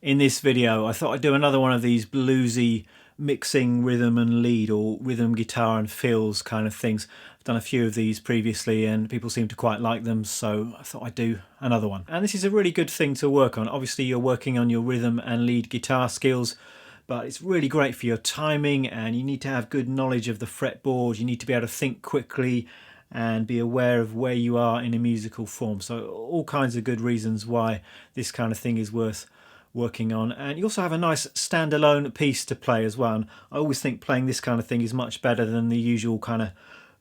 In this video I thought I'd do another one of these bluesy mixing rhythm and lead or rhythm guitar and fills kind of things. I've done a few of these previously and people seem to quite like them, so I thought I'd do another one. And this is a really good thing to work on. Obviously you're working on your rhythm and lead guitar skills, but it's really great for your timing, and you need to have good knowledge of the fretboard. You need to be able to think quickly and be aware of where you are in a musical form. So all kinds of good reasons why this kind of thing is worth working on. And you also have a nice standalone piece to play as well. And I always think playing this kind of thing is much better than the usual kind of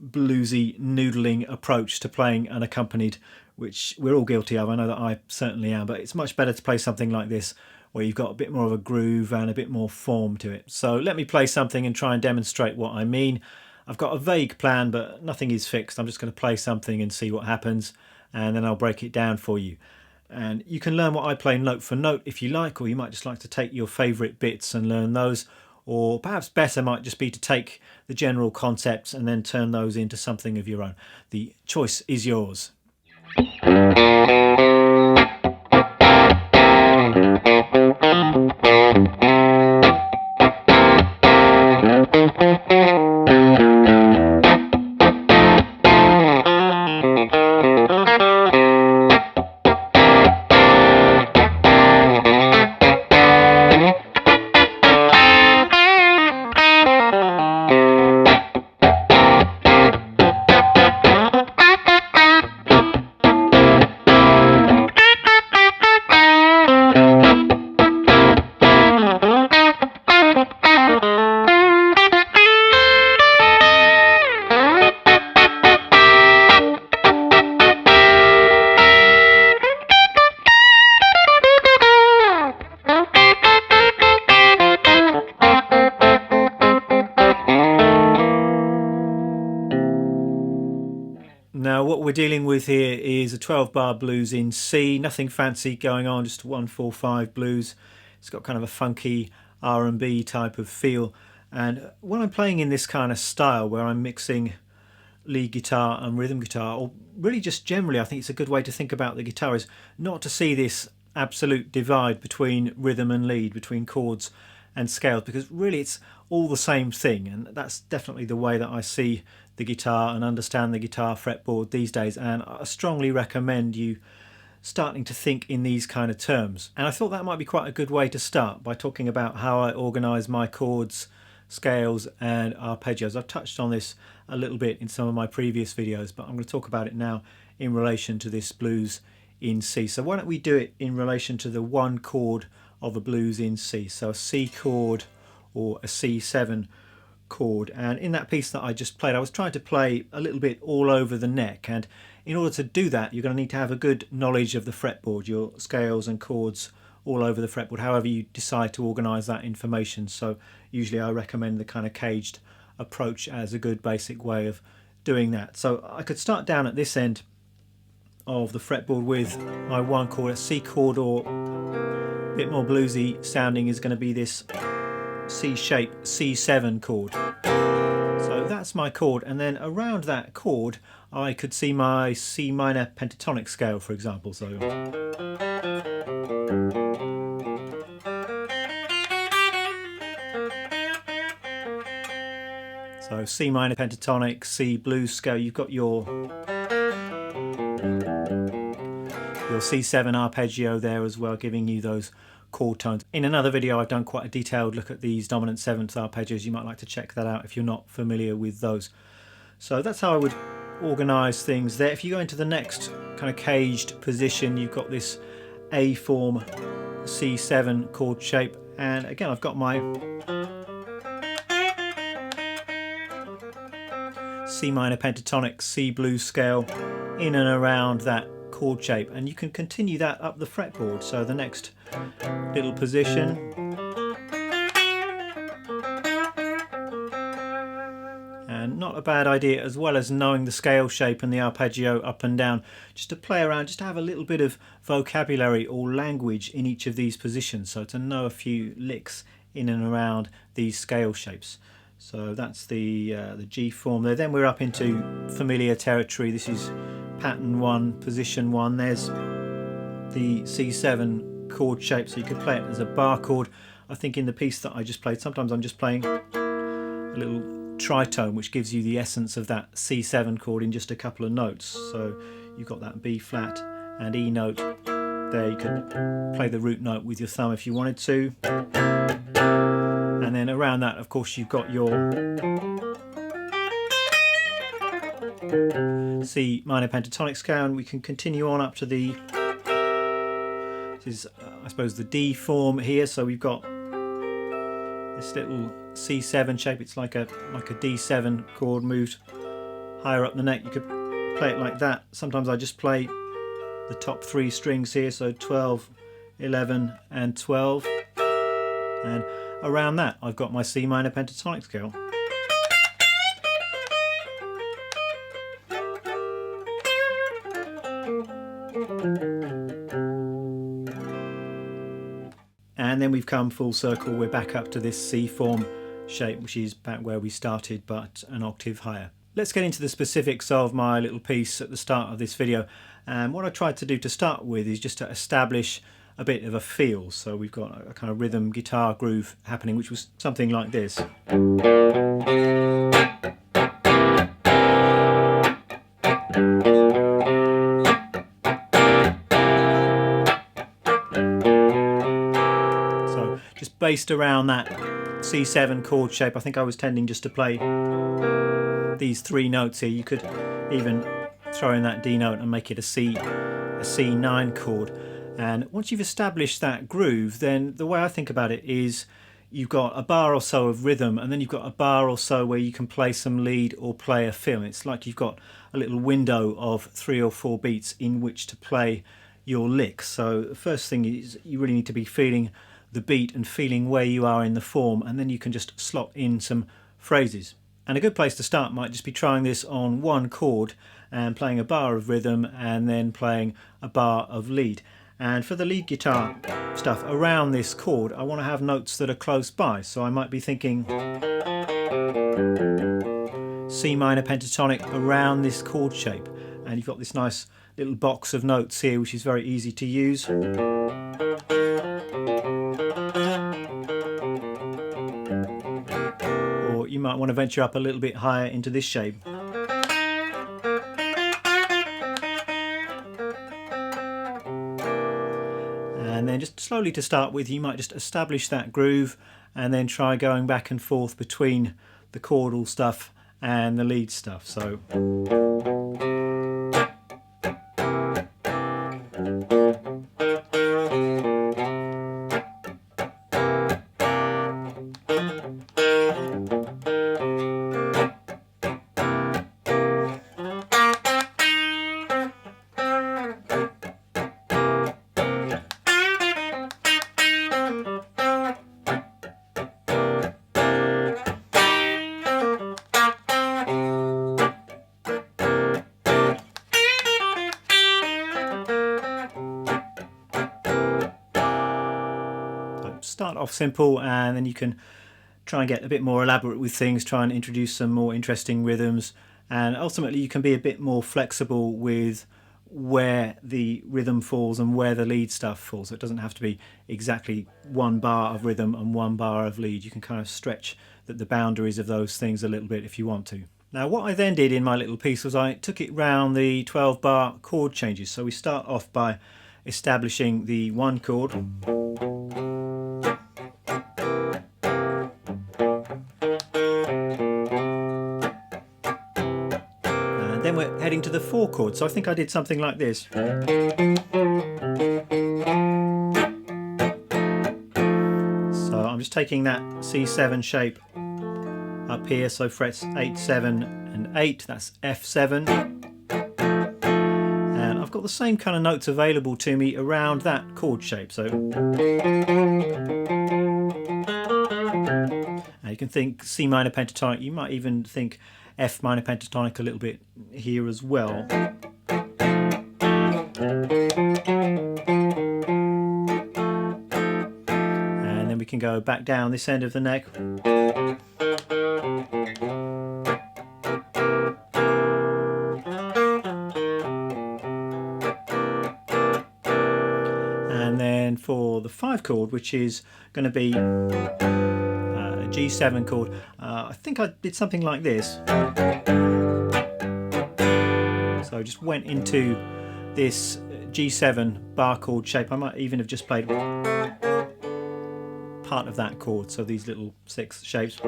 bluesy noodling approach to playing unaccompanied, which we're all guilty of. I know that I certainly am, but it's much better to play something like this where you've got a bit more of a groove and a bit more form to it. So let me play something and try and demonstrate what I mean. I've got a vague plan, but nothing is fixed. I'm just going to play something and see what happens, and then I'll break it down for you. And you can learn what I play note for note if you like, or you might just like to take your favourite bits and learn those, or perhaps better might just be to take the general concepts and then turn those into something of your own. The choice is yours. Now what we're dealing with here is a 12-bar blues in C, nothing fancy going on, just 1-4-5 blues. It's got kind of a funky R&B type of feel, and when I'm playing in this kind of style where I'm mixing lead guitar and rhythm guitar, or really just generally, I think it's a good way to think about the guitar is not to see this absolute divide between rhythm and lead, between chords and scales, because really it's all the same thing, and that's definitely the way that I see the guitar and understand the guitar fretboard these days. And I strongly recommend you starting to think in these kind of terms. And I thought that might be quite a good way to start by talking about how I organise my chords, scales and arpeggios. I've touched on this a little bit in some of my previous videos, but I'm going to talk about it now in relation to this blues in C. So why don't we do it in relation to the one chord of a blues in C, so a C chord or a C7 chord. And in that piece that I just played, I was trying to play a little bit all over the neck, and in order to do that you're going to need to have a good knowledge of the fretboard, your scales and chords all over the fretboard, however you decide to organise that information. So usually I recommend the kind of caged approach as a good basic way of doing that. So I could start down at this end of the fretboard with my one chord, a C chord, or a bit more bluesy sounding is going to be this C shape C7 chord. So that's my chord, and then around that chord I could see my C minor pentatonic scale, for example. So C minor pentatonic, C blues scale. You've got your C7 arpeggio there as well, giving you those chord tones. In another video I've done quite a detailed look at these dominant seventh arpeggios. You might like to check that out if you're not familiar with those. So that's how I would organise things there. If you go into the next kind of caged position, you've got this A form C7 chord shape, and again I've got my C minor pentatonic, C blues scale in and around that chord shape, and you can continue that up the fretboard. So the next little position, and not a bad idea, as well as knowing the scale shape and the arpeggio up and down, just to play around, just to have a little bit of vocabulary or language in each of these positions, so to know a few licks in and around these scale shapes. So that's the G form there. Then we're up into familiar territory. This is pattern 1, position 1. There's the C7 chord shape, so you could play it as a bar chord. I think in the piece that I just played, sometimes I'm just playing a little tritone, which gives you the essence of that C7 chord in just a couple of notes. So you've got that B flat and E note there. You could play the root note with your thumb if you wanted to. And then around that, of course, you've got your C minor pentatonic scale, and we can continue on up to the, this is I suppose the D form here. So we've got this little C7 shape. It's like a D7 chord moved higher up the neck. You could play it like that. Sometimes I just play the top 3 strings here, so 12, 11 and 12, and around that I've got my C minor pentatonic scale. And then we've come full circle, we're back up to this C form shape, which is back where we started but an octave higher. Let's get into the specifics of my little piece at the start of this video. And what I tried to do to start with is just to establish a bit of a feel. So we've got a kind of rhythm guitar groove happening, which was something like this. So just based around that C7 chord shape. I think I was tending just to play these 3 notes here. You could even throw in that D note and make it a C9 chord. And once you've established that groove, then the way I think about it is you've got a bar or so of rhythm, and then you've got a bar or so where you can play some lead or play a fill. It's like you've got a little window of 3 or 4 beats in which to play your lick. So the first thing is you really need to be feeling the beat and feeling where you are in the form, and then you can just slot in some phrases. And a good place to start might just be trying this on 1 chord and playing a bar of rhythm and then playing a bar of lead. And for the lead guitar stuff around this chord, I want to have notes that are close by. So I might be thinking C minor pentatonic around this chord shape. And you've got this nice little box of notes here, which is very easy to use. Or you might want to venture up a little bit higher into this shape. And then just slowly to start with, you might just establish that groove and then try going back and forth between the chordal stuff and the lead stuff. So start off simple, and then you can try and get a bit more elaborate with things, try and introduce some more interesting rhythms, and ultimately you can be a bit more flexible with where the rhythm falls and where the lead stuff falls. So it doesn't have to be exactly 1 bar of rhythm and 1 bar of lead. You can kind of stretch the boundaries of those things a little bit if you want to. Now what I then did in my little piece was I took it round the 12 bar chord changes. So we start off by establishing the 1 chord. Then we're heading to the 4 chord, so I think I did something like this. So I'm just taking that C7 shape up here, so frets 8, 7 and 8, that's F7. And I've got the same kind of notes available to me around that chord shape. So now you can think C minor pentatonic, you might even think F minor pentatonic a little bit here as well. And then we can go back down this end of the neck. And then for chord, which is going to be a G7 chord. I think I did something like this. So I just went into this G7 bar chord shape. I might even have just played part of that chord, so these little 6 shapes.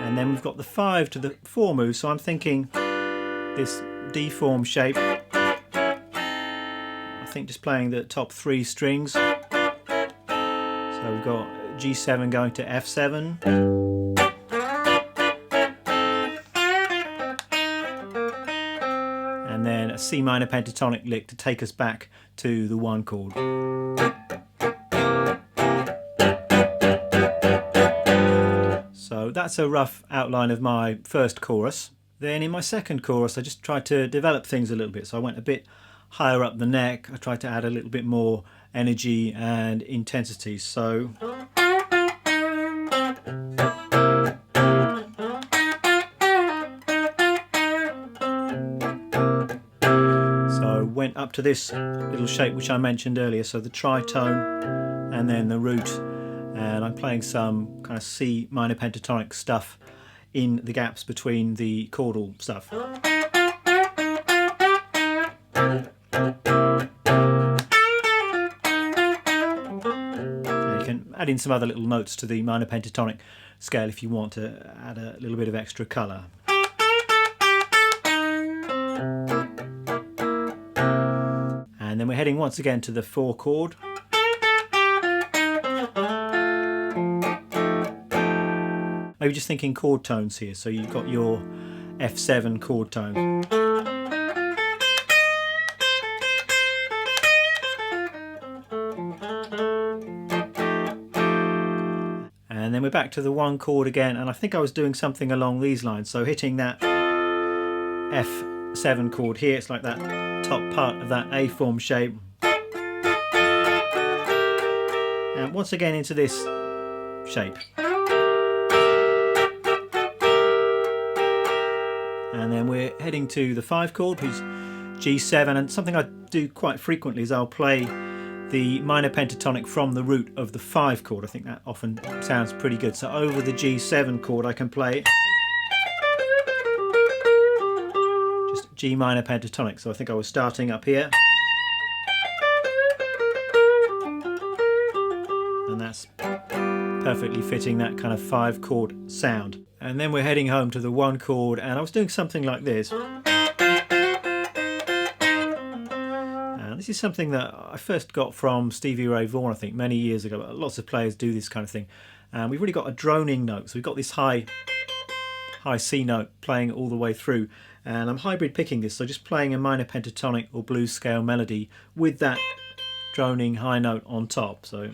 And then we've got the 5 to the 4 move, so I'm thinking this D form shape, I think just playing the top 3 strings. So we've got G7 going to F7, and then a C minor pentatonic lick to take us back to the 1 chord. So that's a rough outline of my first chorus. Then in my second chorus I just tried to develop things a little bit, so I went a bit higher up the neck. I tried to add a little bit more energy and intensity. So went up to this little shape which I mentioned earlier, so the tritone and then the root, and I'm playing some kind of C minor pentatonic stuff in the gaps between the chordal stuff. And you can add in some other little notes to the minor pentatonic scale if you want to add a little bit of extra colour. And then we're heading once again to the 4 chord. Maybe just thinking chord tones here, so you've got your F7 chord tone. And then we're back to the 1 chord again, and I think I was doing something along these lines, so hitting that F7 chord here, it's like that top part of that A form shape, and once again into this shape, and then we're heading to the 5 chord, which is G7, and something I do quite frequently is I'll play the minor pentatonic from the root of the 5 chord. I think that often sounds pretty good. So over the G7 chord I can play just G minor pentatonic. So I think I was starting up here, and that's perfectly fitting that kind of 5 chord sound. And then we're heading home to the 1 chord, and I was doing something like this. And this is something that I first got from Stevie Ray Vaughan, I think, many years ago. Lots of players do this kind of thing. And we've really got a droning note, so we've got this high C note playing all the way through. And I'm hybrid picking this, so just playing a minor pentatonic or blues scale melody with that droning high note on top. So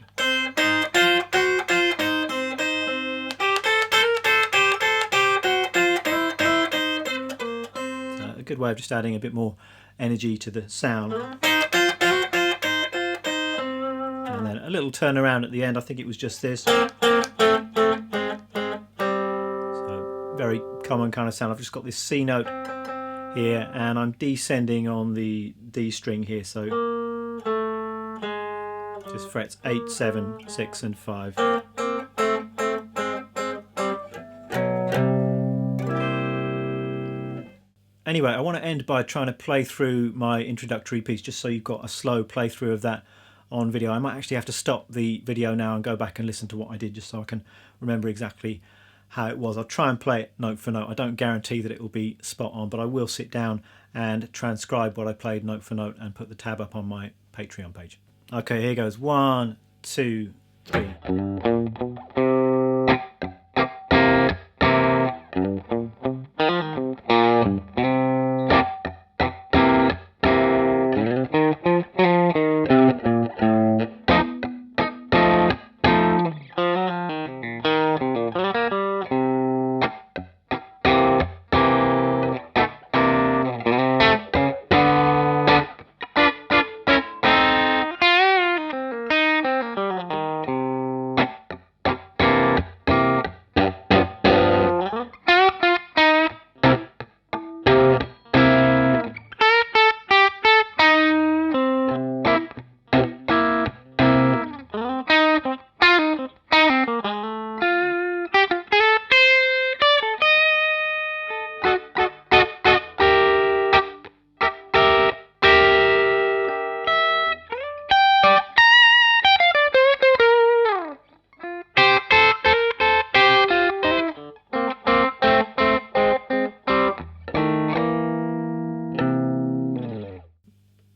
a good way of just adding a bit more energy to the sound. And then a little turnaround at the end. I think it was just this. So very common kind of sound. I've just got this C note here, and I'm descending on the D string here. So just frets 8, 7, 6 and 5. Anyway, I want to end by trying to play through my introductory piece, just so you've got a slow playthrough of that on video. I might actually have to stop the video now and go back and listen to what I did, just so I can remember exactly how it was. I'll try and play it note for note. I don't guarantee that it will be spot on, but I will sit down and transcribe what I played note for note and put the tab up on my Patreon page. Okay, here goes. 1, 2, 3.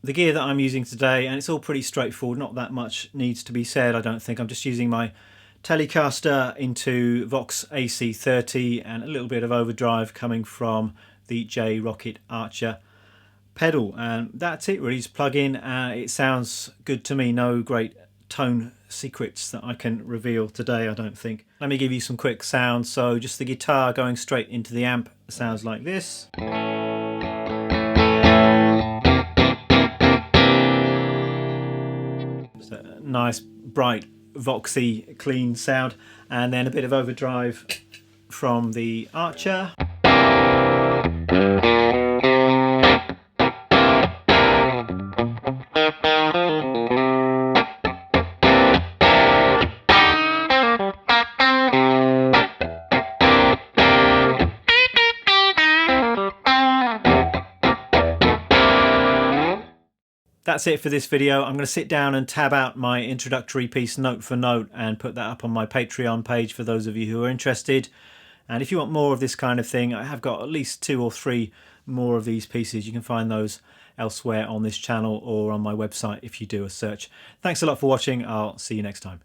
the gear that I'm using today, and it's all pretty straightforward, not that much needs to be said, I don't think. I'm just using my Telecaster into Vox AC30 and a little bit of overdrive coming from the J Rocket Archer pedal, and that's it really. Just plug in, it sounds good to me. No great tone secrets that I can reveal today, I don't think. Let me give you some quick sounds. So just the guitar going straight into the amp sounds like this. It's a nice bright voxy clean sound, and then a bit of overdrive from the Archer. That's it for this video. I'm going to sit down and tab out my introductory piece note for note and put that up on my Patreon page for those of you who are interested. And if you want more of this kind of thing, I have got at least 2 or 3 more of these pieces. You can find those elsewhere on this channel or on my website if you do a search. Thanks a lot for watching. I'll see you next time.